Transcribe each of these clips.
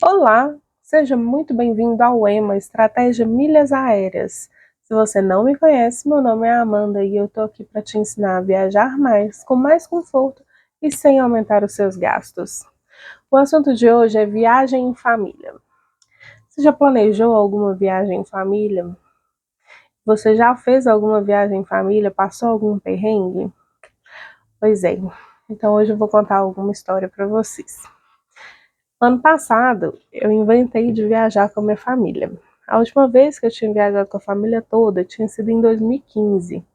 Olá, seja muito bem-vindo ao EMA, Estratégia Milhas Aéreas. Se você não me conhece, meu nome é Amanda e eu estou aqui para te ensinar a viajar mais, com mais conforto e sem aumentar os seus gastos. O assunto de hoje é viagem em família. Você já planejou alguma viagem em família? Você já fez alguma viagem em família? Passou algum perrengue? Pois é, então hoje eu vou contar alguma história para vocês. Ano passado, eu inventei de viajar com a minha família. A última vez que eu tinha viajado com a família toda tinha sido em 2015.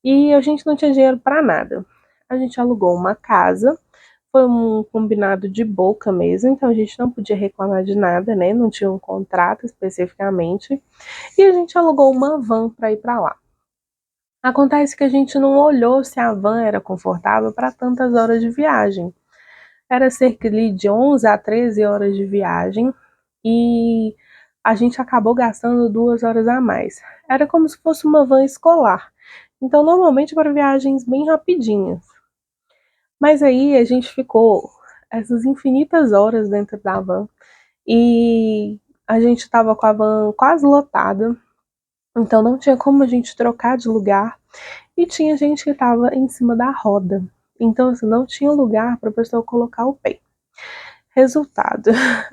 E a gente não tinha dinheiro para nada. A gente alugou uma casa, foi um combinado de boca mesmo, então a gente não podia reclamar de nada, né? Não tinha um contrato especificamente. E a gente alugou uma van para ir para lá. Acontece que a gente não olhou se a van era confortável para tantas horas de viagem. Era cerca de 11 a 13 horas de viagem e a gente acabou gastando 2 horas a mais. Era como se fosse uma van escolar. Então, normalmente para viagens bem rapidinhas. Mas aí a gente ficou essas infinitas horas dentro da van e a gente estava com a van quase lotada. Então não tinha como a gente trocar de lugar e tinha gente que estava em cima da roda. Então assim, não tinha lugar para a pessoa colocar o pé. Resultado,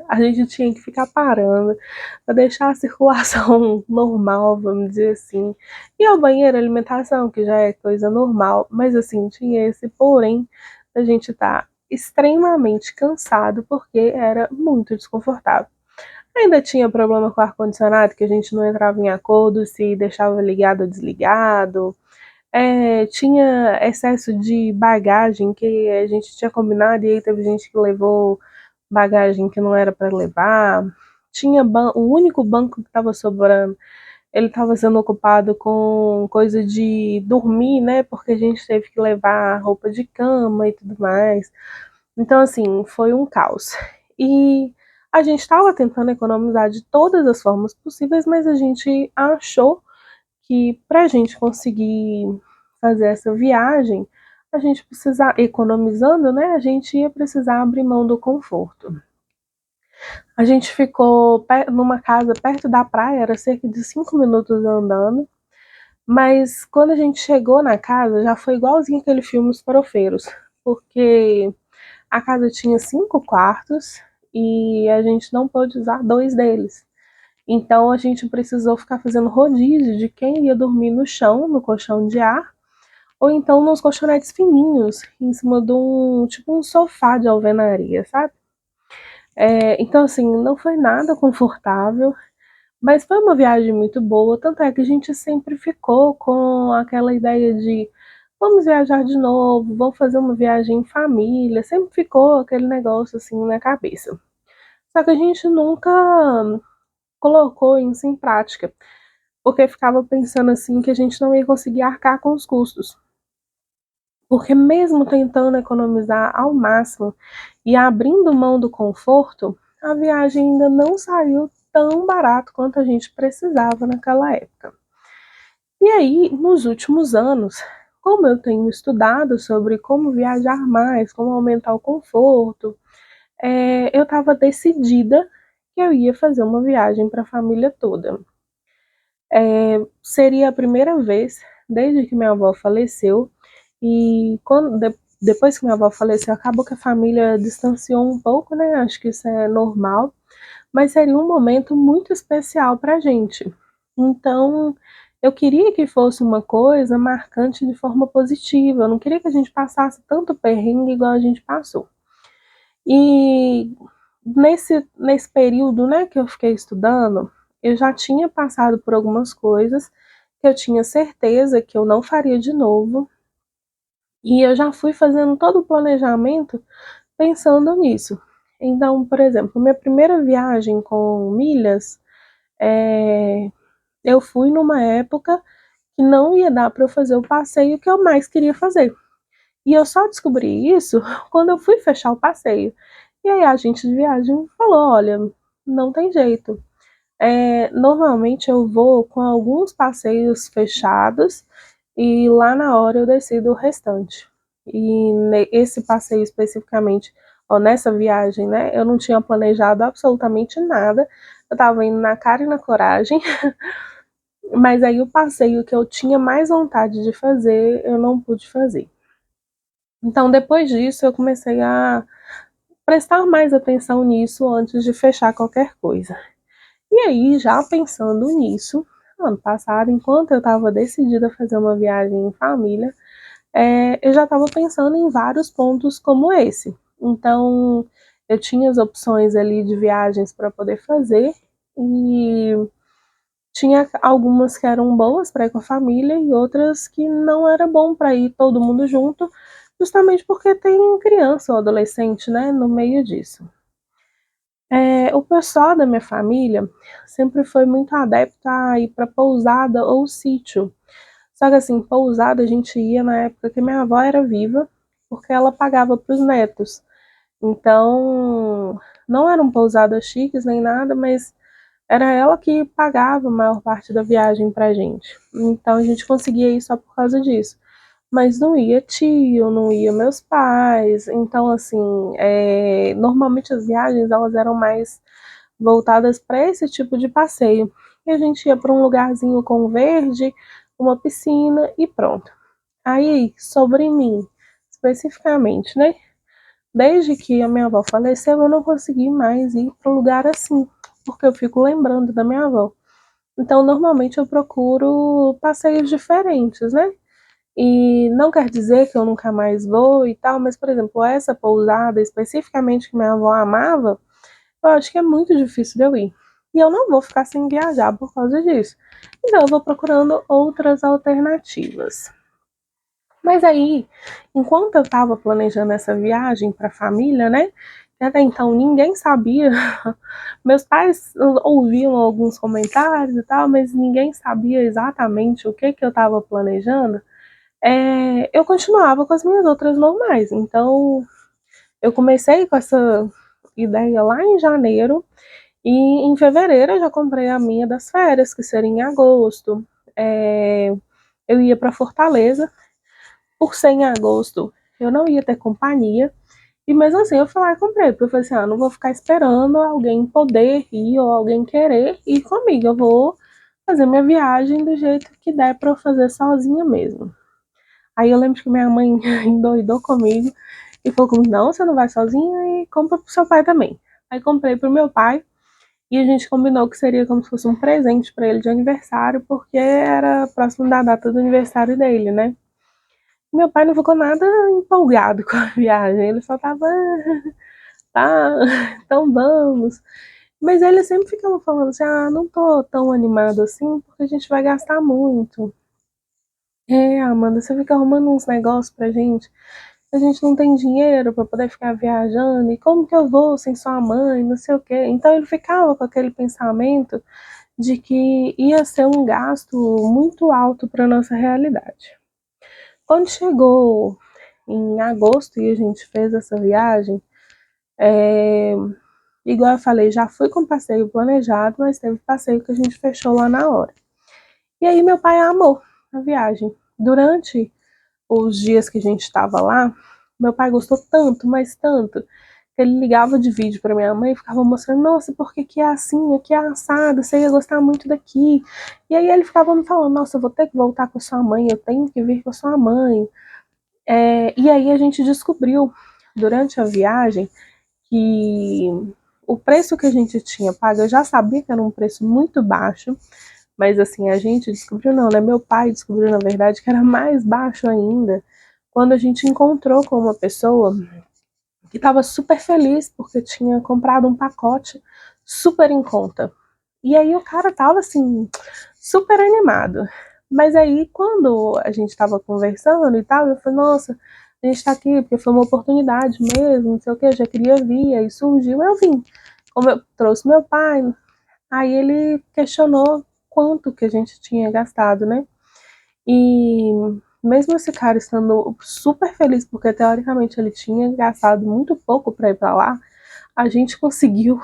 a gente tinha que ficar parando para deixar a circulação normal, vamos dizer assim. E ao banheiro, alimentação, que já é coisa normal, mas assim, tinha esse porém a gente tá extremamente cansado porque era muito desconfortável. Ainda tinha problema com o ar-condicionado, que a gente não entrava em acordo se deixava ligado ou desligado. Tinha excesso de bagagem que a gente tinha combinado e aí teve gente que levou bagagem que não era para levar. Tinha o único banco que estava sobrando, ele estava sendo ocupado com coisa de dormir, né? Porque a gente teve que levar roupa de cama e tudo mais. Então, assim, foi um caos. E a gente estava tentando economizar de todas as formas possíveis, mas a gente achou que para a gente conseguir fazer essa viagem, a gente precisar, economizando, né? A gente ia precisar abrir mão do conforto. A gente ficou numa casa perto da praia, era cerca de 5 minutos andando. Mas quando a gente chegou na casa, já foi igualzinho aquele filme Os Farofeiros, porque a casa tinha 5 quartos e a gente não pôde usar 2 deles. Então a gente precisou ficar fazendo rodízio de quem ia dormir no chão, no colchão de ar, ou então nos colchonetes fininhos, em cima de tipo um sofá de alvenaria, sabe? Então assim, não foi nada confortável, mas foi uma viagem muito boa, tanto é que a gente sempre ficou com aquela ideia de vamos viajar de novo, vamos fazer uma viagem em família, sempre ficou aquele negócio assim na cabeça. Só que a gente nunca colocou isso em prática, porque ficava pensando assim que a gente não ia conseguir arcar com os custos. Porque mesmo tentando economizar ao máximo e abrindo mão do conforto, a viagem ainda não saiu tão barato quanto a gente precisava naquela época. E aí, nos últimos anos, como eu tenho estudado sobre como viajar mais, como aumentar o conforto, eu estava decidida que eu ia fazer uma viagem para a família toda. Seria a primeira vez desde que minha avó faleceu e depois que minha avó faleceu, acabou que a família distanciou um pouco, né? Acho que isso é normal, mas seria um momento muito especial para a gente. Então, eu queria que fosse uma coisa marcante de forma positiva. Eu não queria que a gente passasse tanto perrengue igual a gente passou. E nesse período, né, que eu fiquei estudando, eu já tinha passado por algumas coisas que eu tinha certeza que eu não faria de novo. E eu já fui fazendo todo o planejamento pensando nisso. Então, por exemplo, minha primeira viagem com milhas, é, eu fui numa época que não ia dar para eu fazer o passeio que eu mais queria fazer. E eu só descobri isso quando eu fui fechar o passeio. E aí a agente de viagem falou: olha, não tem jeito. Normalmente eu vou com alguns passeios fechados e lá na hora eu decido o restante. E esse passeio especificamente Ó, nessa viagem, né, eu não tinha planejado absolutamente nada, eu tava indo na cara e na coragem, mas aí o passeio que eu tinha mais vontade de fazer, eu não pude fazer. Então, depois disso, eu comecei a prestar mais atenção nisso antes de fechar qualquer coisa. E aí, já pensando nisso, ano passado, enquanto eu estava decidida a fazer uma viagem em família, eu já estava pensando em vários pontos como esse. Então, eu tinha as opções ali de viagens para poder fazer e tinha algumas que eram boas para ir com a família e outras que não era bom para ir todo mundo junto, justamente porque tem criança ou adolescente, né, no meio disso. O pessoal da minha família sempre foi muito adepto a ir para pousada ou sítio. Só que assim, pousada a gente ia na época que minha avó era viva, porque ela pagava para os netos. Então, não eram pousadas chiques nem nada, mas era ela que pagava a maior parte da viagem pra gente. Então a gente conseguia ir só por causa disso. Mas não ia tio, não ia meus pais. Então, assim, normalmente as viagens elas eram mais voltadas para esse tipo de passeio. E a gente ia para um lugarzinho com verde, uma piscina e pronto. Aí, sobre mim, especificamente, né? Desde que a minha avó faleceu, eu não consegui mais ir para um lugar assim, porque eu fico lembrando da minha avó. Então, normalmente eu procuro passeios diferentes, né? E não quer dizer que eu nunca mais vou e tal, mas, por exemplo, essa pousada especificamente que minha avó amava, eu acho que é muito difícil de eu ir. E eu não vou ficar sem viajar por causa disso. Então, eu vou procurando outras alternativas. Mas aí, enquanto eu estava planejando essa viagem para a família, né? Até então ninguém sabia. Meus pais ouviam alguns comentários e tal, mas ninguém sabia exatamente o que, que eu estava planejando. Eu continuava com as minhas outras normais. Então, eu comecei com essa ideia lá em janeiro, e em fevereiro eu já comprei a minha das férias, que seria em agosto. Eu ia para Fortaleza, por ser em agosto, eu não ia ter companhia. E mesmo assim eu fui lá e comprei, porque eu falei assim, não vou ficar esperando alguém poder ir ou alguém querer ir comigo. Eu vou fazer minha viagem do jeito que der para eu fazer sozinha mesmo. Aí eu lembro que minha mãe endoidou comigo e falou comigo, não, você não vai sozinha e compra pro seu pai também. Aí comprei pro meu pai e a gente combinou que seria como se fosse um presente para ele de aniversário, porque era próximo da data do aniversário dele, né? Meu pai não ficou nada empolgado com a viagem, ele só tava, tá, então vamos. Mas ele sempre ficava falando assim, não tô tão animado assim, porque a gente vai gastar muito. Amanda, você fica arrumando uns negócios pra gente, a gente não tem dinheiro pra poder ficar viajando, e como que eu vou sem sua mãe, não sei o quê. Então ele ficava com aquele pensamento de que ia ser um gasto muito alto para nossa realidade. Quando chegou em agosto e a gente fez essa viagem, igual eu falei, já fui com passeio planejado, mas teve passeio que a gente fechou lá na hora. E aí meu pai amou a viagem. Durante os dias que a gente estava lá, meu pai gostou tanto, mas tanto, que ele ligava de vídeo para minha mãe e ficava mostrando, nossa, por que que é assim, aqui é assado, você ia gostar muito daqui. E aí ele ficava me falando, nossa, eu vou ter que voltar com a sua mãe, eu tenho que vir com a sua mãe. E aí a gente descobriu, durante a viagem, que o preço que a gente tinha pago, eu já sabia que era um preço muito baixo, mas assim, a gente descobriu não, né? Meu pai descobriu, na verdade, que era mais baixo ainda, quando a gente encontrou com uma pessoa que estava super feliz porque tinha comprado um pacote super em conta. E aí o cara tava assim, super animado. Mas aí quando a gente tava conversando e tal, eu falei, nossa, a gente tá aqui porque foi uma oportunidade mesmo, não sei o que, eu já queria vir, aí surgiu, eu vim. Como eu trouxe meu pai, aí ele questionou quanto que a gente tinha gastado, né? E mesmo esse cara estando super feliz, porque teoricamente ele tinha gastado muito pouco para ir para lá, a gente conseguiu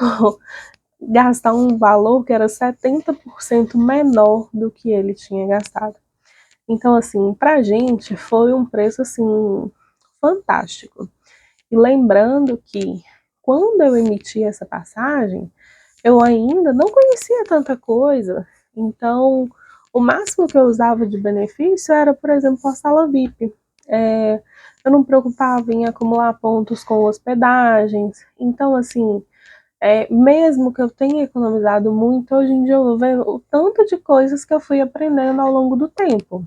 gastar um valor que era 70% menor do que ele tinha gastado. Então, assim, pra gente foi um preço assim fantástico. E lembrando que quando eu emiti essa passagem, eu ainda não conhecia tanta coisa, então o máximo que eu usava de benefício era, por exemplo, a sala VIP. Eu não me preocupava em acumular pontos com hospedagens, então assim, mesmo que eu tenha economizado muito, hoje em dia eu vejo o tanto de coisas que eu fui aprendendo ao longo do tempo.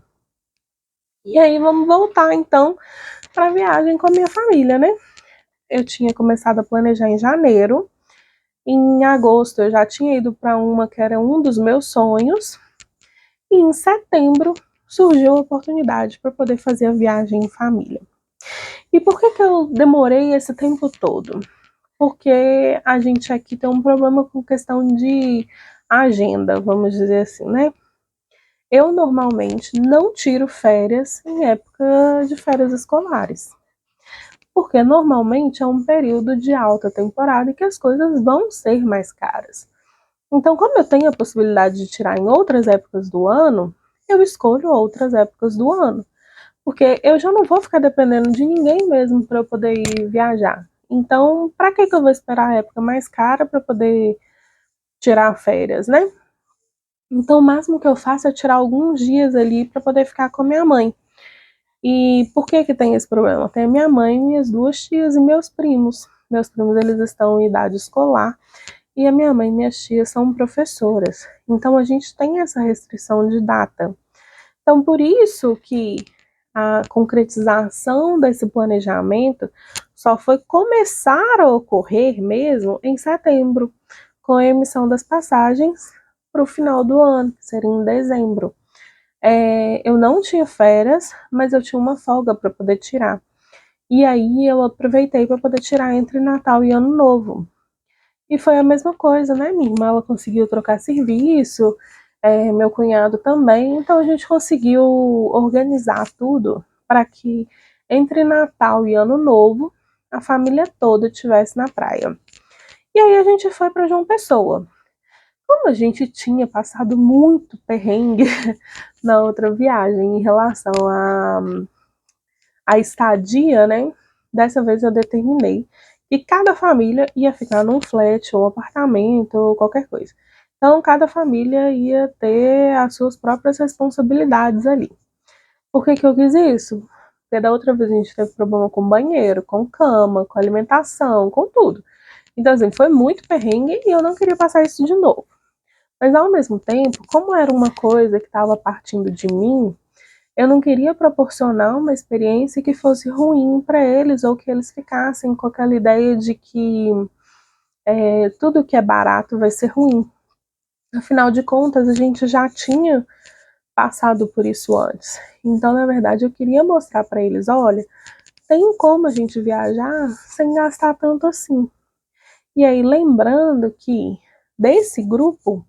E aí vamos voltar então para a viagem com a minha família, né? Eu tinha começado a planejar em janeiro. Em agosto eu já tinha ido para uma que era um dos meus sonhos. E em setembro surgiu a oportunidade para poder fazer a viagem em família. E por que eu demorei esse tempo todo? Porque a gente aqui tem um problema com questão de agenda, vamos dizer assim, né? Eu normalmente não tiro férias em época de férias escolares, porque normalmente é um período de alta temporada e que as coisas vão ser mais caras. Então, como eu tenho a possibilidade de tirar em outras épocas do ano, eu escolho outras épocas do ano, porque eu já não vou ficar dependendo de ninguém mesmo para eu poder ir viajar. Então, para que eu vou esperar a época mais cara para poder tirar férias, né? Então, o máximo que eu faço é tirar alguns dias ali para poder ficar com a minha mãe. E por que que tem esse problema? Tem a minha mãe, minhas duas tias e meus primos. Meus primos, eles estão em idade escolar e a minha mãe e minhas tias são professoras. Então, a gente tem essa restrição de data. Então, por isso que a concretização desse planejamento só foi começar a ocorrer mesmo em setembro, com a emissão das passagens para o final do ano, que seria em dezembro. Eu não tinha férias, mas eu tinha uma folga para poder tirar. E aí eu aproveitei para poder tirar entre Natal e Ano Novo. E foi a mesma coisa, né? Minha irmã ela conseguiu trocar serviço, meu cunhado também. Então a gente conseguiu organizar tudo para que entre Natal e Ano Novo a família toda estivesse na praia. E aí a gente foi para João Pessoa. Como a gente tinha passado muito perrengue na outra viagem em relação à estadia, né? Dessa vez eu determinei que cada família ia ficar num flat ou apartamento ou qualquer coisa. Então, cada família ia ter as suas próprias responsabilidades ali. Por que eu quis isso? Porque da outra vez a gente teve problema com banheiro, com cama, com alimentação, com tudo. Então, assim, foi muito perrengue e eu não queria passar isso de novo. Mas, ao mesmo tempo, como era uma coisa que estava partindo de mim, eu não queria proporcionar uma experiência que fosse ruim para eles ou que eles ficassem com aquela ideia de que tudo que é barato vai ser ruim. Afinal de contas, a gente já tinha passado por isso antes. Então, na verdade, eu queria mostrar para eles, olha, tem como a gente viajar sem gastar tanto assim. E aí, lembrando que desse grupo,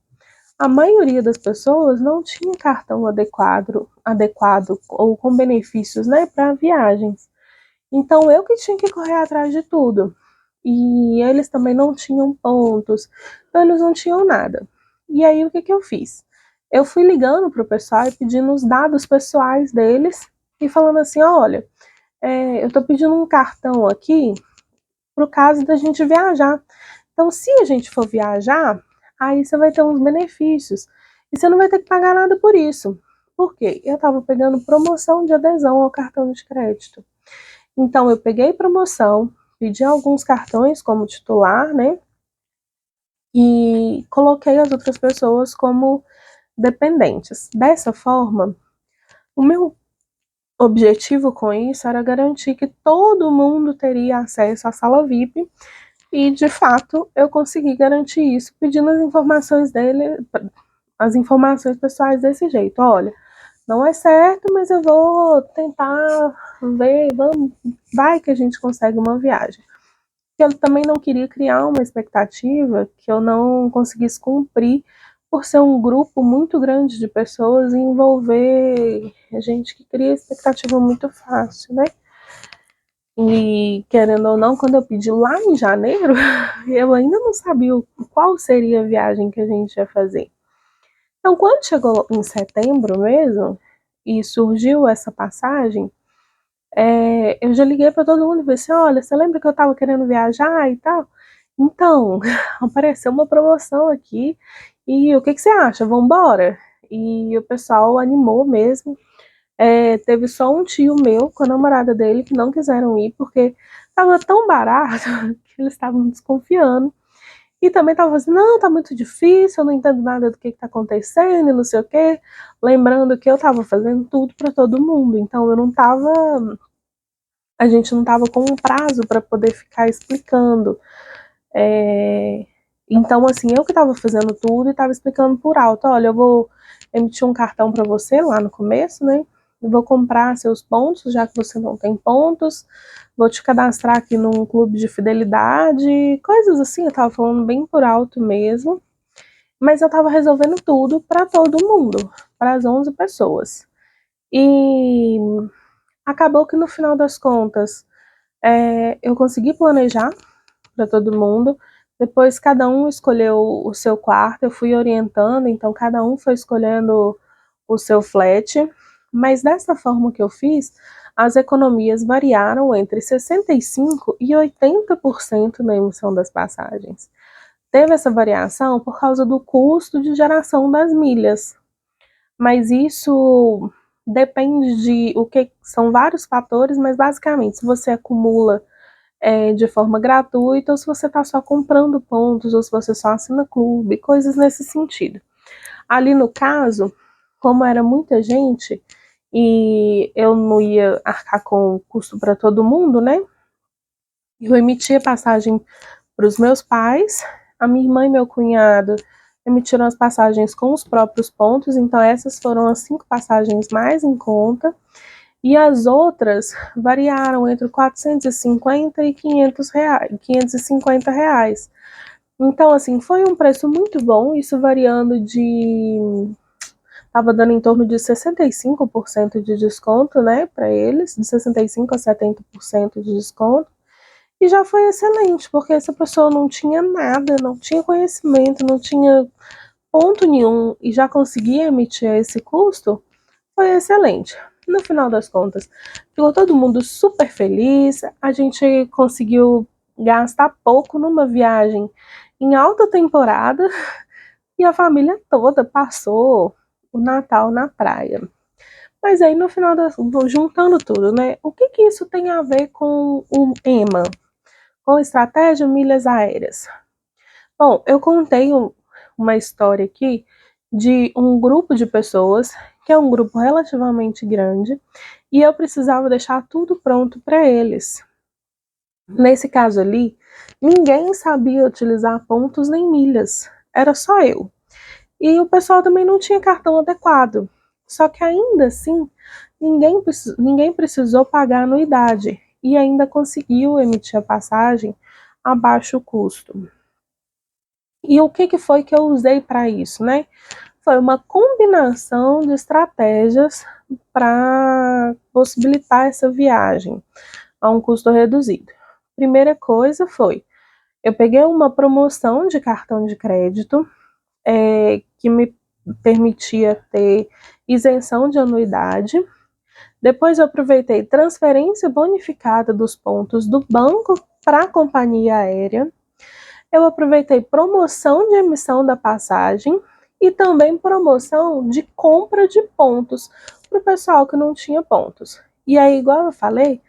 a maioria das pessoas não tinha cartão adequado ou com benefícios, né, para viagens. Então eu que tinha que correr atrás de tudo. E eles também não tinham pontos, então eles não tinham nada. E aí o que eu fiz? Eu fui ligando para o pessoal e pedindo os dados pessoais deles e falando assim, olha, eu estou pedindo um cartão aqui pro caso da gente viajar. Então, se a gente for viajar, aí você vai ter uns benefícios. E você não vai ter que pagar nada por isso. Por quê? Eu estava pegando promoção de adesão ao cartão de crédito. Então, eu peguei promoção, pedi alguns cartões como titular, né? E coloquei as outras pessoas como dependentes. Dessa forma, o meu objetivo com isso era garantir que todo mundo teria acesso à sala VIP. E, de fato, eu consegui garantir isso pedindo as informações dele, as informações pessoais desse jeito. Olha, não é certo, mas eu vou tentar ver, vamos, vai que a gente consegue uma viagem. Eu também não queria criar uma expectativa que eu não conseguisse cumprir por ser um grupo muito grande de pessoas e envolver gente que cria expectativa muito fácil, né? E, querendo ou não, quando eu pedi lá em janeiro, eu ainda não sabia qual seria a viagem que a gente ia fazer. Então, quando chegou em setembro mesmo, e surgiu essa passagem, Eu já liguei para todo mundo e falei assim, olha, você lembra que eu estava querendo viajar e tal? Então, apareceu uma promoção aqui e o que você acha? Vambora? E o pessoal animou mesmo. Teve só um tio meu com a namorada dele que não quiseram ir porque estava tão barato que eles estavam desconfiando. E também tava assim, não, tá muito difícil, eu não entendo nada do que tá acontecendo e não sei o quê. Lembrando que eu tava fazendo tudo para todo mundo, então eu não tava, a gente não tava com um prazo para poder ficar explicando. É, Então, assim, eu que tava fazendo tudo e tava explicando por alto, olha, eu vou emitir um cartão para você lá no começo, né? Eu vou comprar seus pontos, já que você não tem pontos. Vou te cadastrar aqui num clube de fidelidade, coisas assim, eu tava falando bem por alto mesmo. Mas eu tava resolvendo tudo para todo mundo, para as 11 pessoas. E acabou que no final das contas, eu consegui planejar para todo mundo. Depois cada um escolheu o seu quarto, eu fui orientando, então cada um foi escolhendo o seu flat. Mas dessa forma que eu fiz, as economias variaram entre 65% e 80% na emissão das passagens. Teve essa variação por causa do custo de geração das milhas, mas isso depende de o que são vários fatores, mas basicamente se você acumula de forma gratuita ou se você está só comprando pontos ou se você só assina clube, coisas nesse sentido. Ali no caso, como era muita gente e eu não ia arcar com custo para todo mundo, né? Eu emitia passagem para os meus pais, a minha irmã e meu cunhado emitiram as passagens com os próprios pontos, então essas foram as 5 passagens mais em conta, e as outras variaram entre 450 e 500 reais, 550 reais. Então, assim, foi um preço muito bom, isso variando estava dando em torno de 65% de desconto, né, para eles, de 65% a 70% de desconto. E já foi excelente, porque essa pessoa não tinha nada, não tinha conhecimento, não tinha ponto nenhum e já conseguia emitir esse custo, foi excelente. No final das contas, ficou todo mundo super feliz, a gente conseguiu gastar pouco numa viagem em alta temporada e a família toda passou o Natal na praia. Mas aí no final das, juntando tudo, né? O que isso tem a ver com o EMA? Com estratégia milhas aéreas. Bom, eu contei uma história aqui de um grupo de pessoas, que é um grupo relativamente grande, e eu precisava deixar tudo pronto para eles. Nesse caso ali, ninguém sabia utilizar pontos nem milhas, era só eu. E o pessoal também não tinha cartão adequado. Só que ainda assim, ninguém precisou pagar anuidade e ainda conseguiu emitir a passagem a baixo custo. E o que foi que eu usei para isso, né? Foi uma combinação de estratégias para possibilitar essa viagem a um custo reduzido. Primeira coisa foi, eu peguei uma promoção de cartão de crédito que me permitia ter isenção de anuidade. Depois eu aproveitei transferência bonificada dos pontos do banco para a companhia aérea. Eu aproveitei promoção de emissão da passagem e também promoção de compra de pontos para o pessoal que não tinha pontos. E aí, igual eu falei,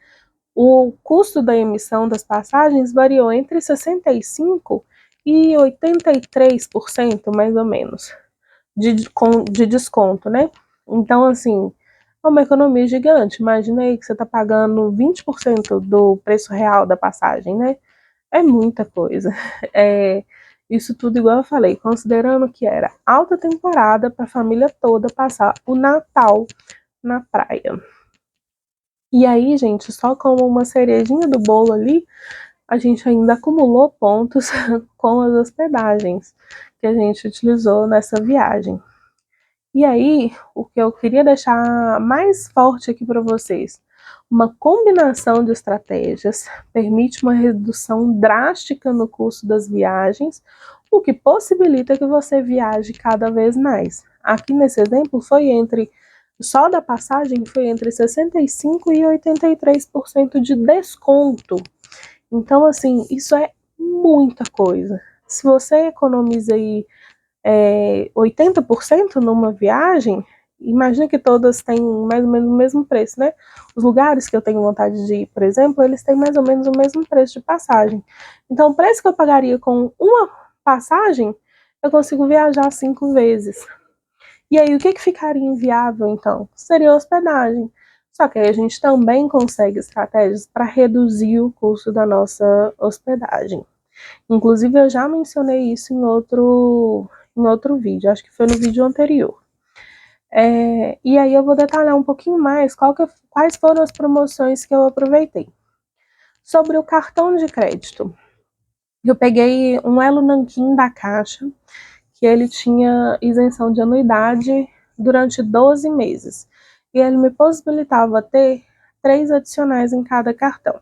o custo da emissão das passagens variou entre 65% e 83%, mais ou menos, de desconto, né? Então, assim, é uma economia gigante. Imagina aí que você está pagando 20% do preço real da passagem, né? É muita coisa. Isso tudo, igual eu falei, considerando que era alta temporada para a família toda passar o Natal na praia. E aí, gente, só como uma cerejinha do bolo ali, a gente ainda acumulou pontos com as hospedagens que a gente utilizou nessa viagem. E aí, o que eu queria deixar mais forte aqui para vocês, uma combinação de estratégias permite uma redução drástica no custo das viagens, o que possibilita que você viaje cada vez mais. Aqui nesse exemplo foi entre só da passagem foi entre 65% e 83% de desconto. Então, assim, isso é muita coisa. Se você economiza aí 80% numa viagem, imagina que todas têm mais ou menos o mesmo preço, né? Os lugares que eu tenho vontade de ir, por exemplo, eles têm mais ou menos o mesmo preço de passagem. Então, o preço que eu pagaria com uma passagem, eu consigo viajar 5 vezes. E aí, o que ficaria inviável, então? Seria a hospedagem. Só que aí a gente também consegue estratégias para reduzir o custo da nossa hospedagem. Inclusive, eu já mencionei isso em outro vídeo, acho que foi no vídeo anterior. E aí eu vou detalhar um pouquinho mais quais foram as promoções que eu aproveitei. Sobre o cartão de crédito, eu peguei um Elo Nanquim da Caixa, que ele tinha isenção de anuidade durante 12 meses. E ele me possibilitava ter 3 adicionais em cada cartão.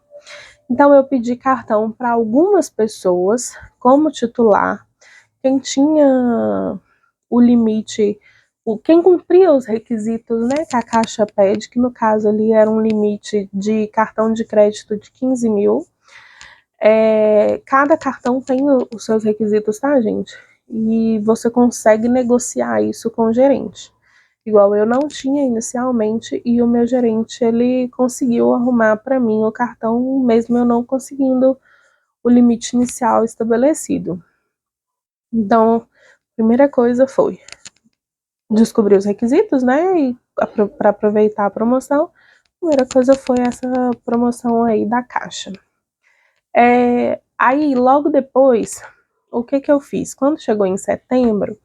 Então, eu pedi cartão para algumas pessoas como titular. Quem tinha o limite, quem cumpria os requisitos, né, que a Caixa pede, que no caso ali era um limite de cartão de crédito de 15 mil. Cada cartão tem os seus requisitos, tá, gente? E você consegue negociar isso com o gerente. Igual eu não tinha inicialmente, e o meu gerente, ele conseguiu arrumar para mim o cartão, mesmo eu não conseguindo o limite inicial estabelecido. Então, a primeira coisa foi descobrir os requisitos, né, e para aproveitar a promoção. A primeira coisa foi essa promoção aí da Caixa. Aí, logo depois, o que eu fiz? Quando chegou em setembro,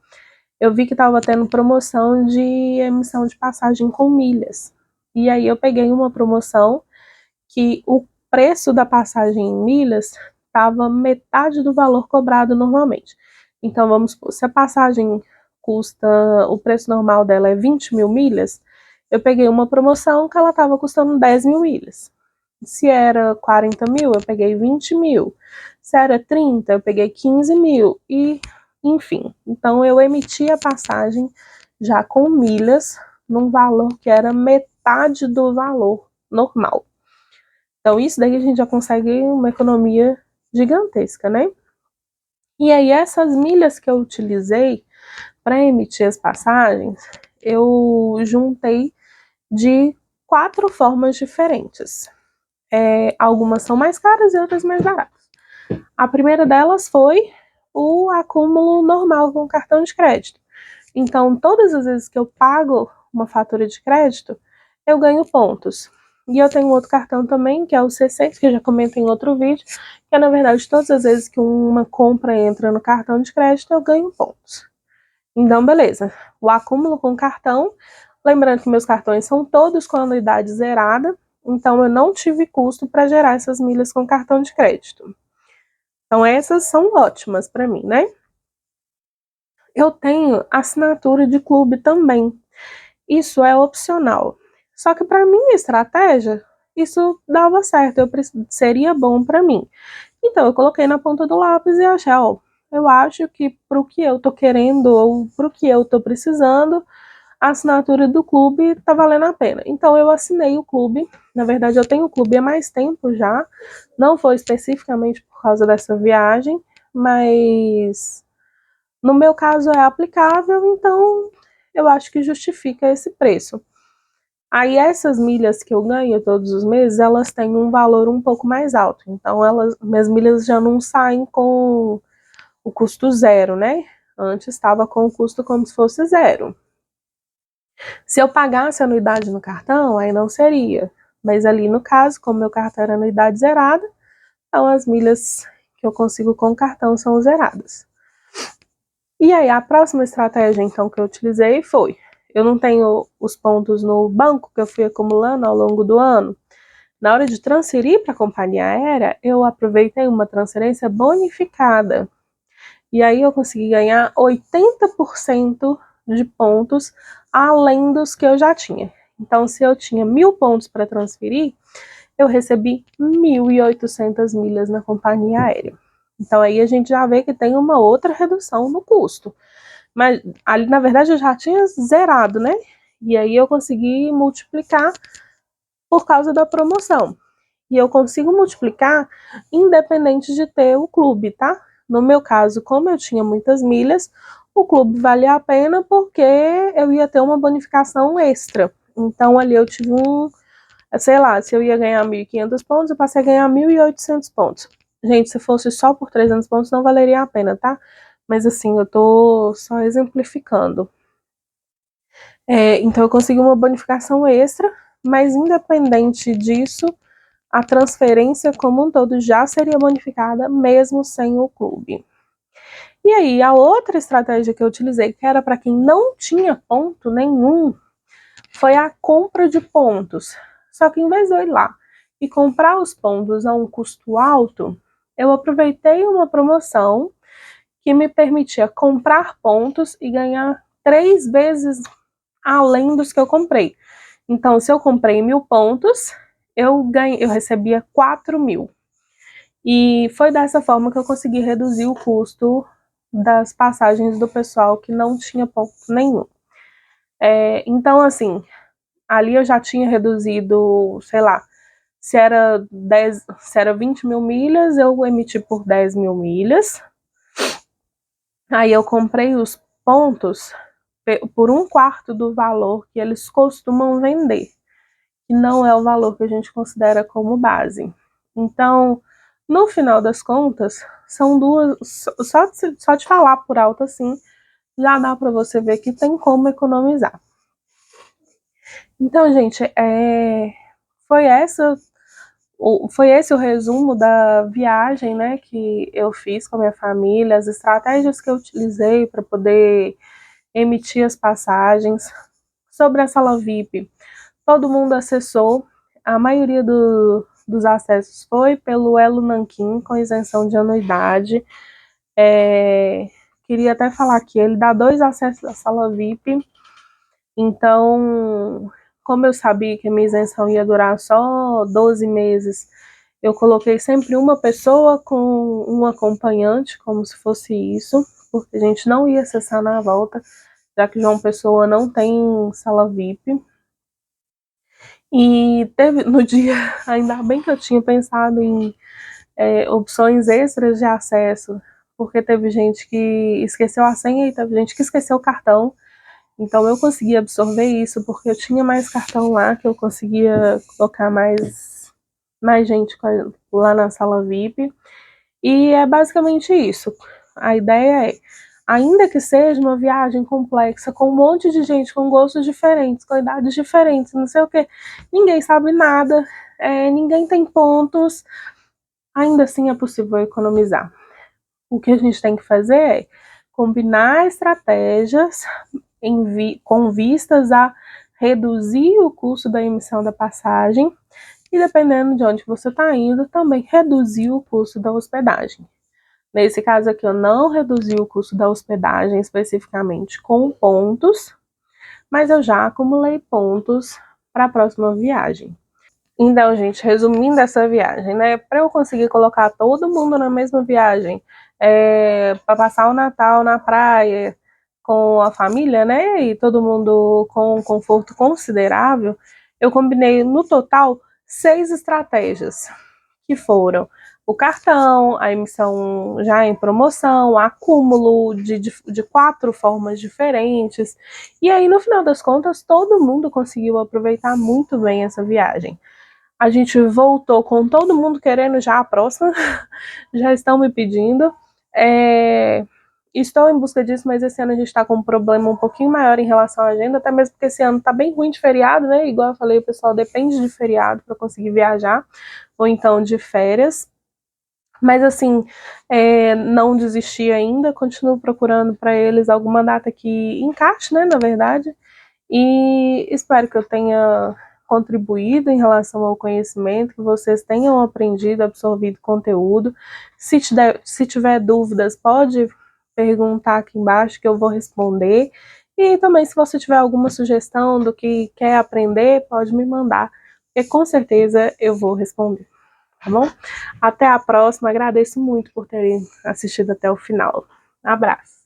eu vi que estava tendo promoção de emissão de passagem com milhas. E aí eu peguei uma promoção que o preço da passagem em milhas estava metade do valor cobrado normalmente. Então, vamos supor, se a passagem custa, o preço normal dela é 20 mil milhas, eu peguei uma promoção que ela estava custando 10 mil milhas. Se era 40 mil, eu peguei 20 mil. Se era 30, eu peguei 15 mil. E, enfim, então eu emiti a passagem já com milhas, num valor que era metade do valor normal. Então, isso daí a gente já consegue uma economia gigantesca, né? E aí, essas milhas que eu utilizei para emitir as passagens, eu juntei de 4 formas diferentes. Algumas são mais caras e outras mais baratas. A primeira delas foi o acúmulo normal com cartão de crédito. Então, todas as vezes que eu pago uma fatura de crédito, eu ganho pontos. E eu tenho outro cartão também, que é o C6, que eu já comentei em outro vídeo, que é, na verdade, todas as vezes que uma compra entra no cartão de crédito, eu ganho pontos. Então, beleza. O acúmulo com cartão, lembrando que meus cartões são todos com anuidade zerada, então eu não tive custo para gerar essas milhas com cartão de crédito. Então, essas são ótimas para mim, né? Eu tenho assinatura de clube também. Isso é opcional. Só que para minha estratégia, isso dava certo, seria bom para mim. Então, eu coloquei na ponta do lápis e achei, eu acho que para o que eu tô querendo ou para o que eu tô precisando, a assinatura do clube tá valendo a pena. Então, eu assinei o clube. Na verdade, eu tenho o clube há mais tempo já. Não foi especificamente por causa dessa viagem, mas no meu caso é aplicável, então eu acho que justifica esse preço. Aí essas milhas que eu ganho todos os meses, elas têm um valor um pouco mais alto. Então minhas milhas já não saem com o custo zero, né? Antes estava com o custo como se fosse zero. Se eu pagasse anuidade no cartão, aí não seria. Mas ali no caso, como meu cartão era anuidade zerada, então as milhas que eu consigo com o cartão são zeradas. E aí a próxima estratégia então que eu utilizei foi, eu não tenho os pontos no banco que eu fui acumulando ao longo do ano. Na hora de transferir para a companhia aérea, eu aproveitei uma transferência bonificada. E aí eu consegui ganhar 80% de pontos além dos que eu já tinha. Então, se eu tinha 1.000 pontos para transferir, eu recebi 1.800 milhas na companhia aérea. Então, aí a gente já vê que tem uma outra redução no custo. Mas ali, na verdade, eu já tinha zerado, né? E aí eu consegui multiplicar por causa da promoção. E eu consigo multiplicar independente de ter o clube, tá? No meu caso, como eu tinha muitas milhas, o clube valia a pena porque eu ia ter uma bonificação extra. Então ali eu tive sei lá, se eu ia ganhar 1.500 pontos, eu passei a ganhar 1.800 pontos. Gente, se fosse só por 300 pontos, não valeria a pena, tá? Mas assim, eu tô só exemplificando. Então eu consegui uma bonificação extra, mas independente disso, a transferência como um todo já seria bonificada, mesmo sem o clube. E aí, a outra estratégia que eu utilizei, que era para quem não tinha ponto nenhum, foi a compra de pontos. Só que em vez de eu ir lá e comprar os pontos a um custo alto, eu aproveitei uma promoção que me permitia comprar pontos e ganhar 3 vezes além dos que eu comprei. Então, se eu comprei 1.000 pontos, eu recebia 4.000. E foi dessa forma que eu consegui reduzir o custo das passagens do pessoal que não tinha ponto nenhum. Então, assim, ali eu já tinha reduzido, sei lá, se era 20.000 milhas, eu emiti por 10.000 milhas. Aí eu comprei os pontos por 1/4 do valor que eles costumam vender, que não é o valor que a gente considera como base. Então, no final das contas, são duas. Só de falar por alto assim, já dá para você ver que tem como economizar. Então, gente, foi esse o resumo da viagem, né, que eu fiz com a minha família, as estratégias que eu utilizei para poder emitir as passagens. Sobre a sala VIP, todo mundo acessou, a maioria dos acessos foi pelo Elo Nanquim, com isenção de anuidade. Queria até falar que ele dá 2 acessos à sala VIP, então, como eu sabia que a minha isenção ia durar só 12 meses, eu coloquei sempre uma pessoa com um acompanhante, como se fosse isso, porque a gente não ia acessar na volta, já que João Pessoa não tem sala VIP. E teve no dia, ainda bem que eu tinha pensado em opções extras de acesso, porque teve gente que esqueceu a senha e teve gente que esqueceu o cartão. Então eu consegui absorver isso porque eu tinha mais cartão lá, que eu conseguia colocar mais gente lá na sala VIP. E é basicamente isso. A ideia é, ainda que seja uma viagem complexa, com um monte de gente com gostos diferentes, com idades diferentes, não sei o que, ninguém sabe nada, ninguém tem pontos, ainda assim é possível economizar. O que a gente tem que fazer é combinar estratégias com vistas a reduzir o custo da emissão da passagem e, dependendo de onde você está indo, também reduzir o custo da hospedagem. Nesse caso aqui, eu não reduzi o custo da hospedagem especificamente com pontos, mas eu já acumulei pontos para a próxima viagem. Então, gente, resumindo essa viagem, né? Para eu conseguir colocar todo mundo na mesma viagem, para passar o Natal na praia com a família, né? E todo mundo com um conforto considerável, eu combinei no total 6 estratégias, que foram o cartão, a emissão já em promoção, acúmulo de 4 formas diferentes. E aí, no final das contas, todo mundo conseguiu aproveitar muito bem essa viagem. A gente voltou com todo mundo querendo já a próxima, já estão me pedindo. Estou em busca disso, mas esse ano a gente está com um problema um pouquinho maior em relação à agenda, até mesmo porque esse ano está bem ruim de feriado, né? Igual eu falei, o pessoal depende de feriado para conseguir viajar, ou então de férias. Mas assim, não desisti ainda, continuo procurando para eles alguma data que encaixe, né, na verdade, e espero que eu tenha contribuído em relação ao conhecimento, que vocês tenham aprendido, absorvido conteúdo. Se tiver dúvidas, pode perguntar aqui embaixo que eu vou responder. E também, se você tiver alguma sugestão do que quer aprender, pode me mandar, porque com certeza eu vou responder. Tá bom? Até a próxima. Agradeço muito por terem assistido até o final. Abraço.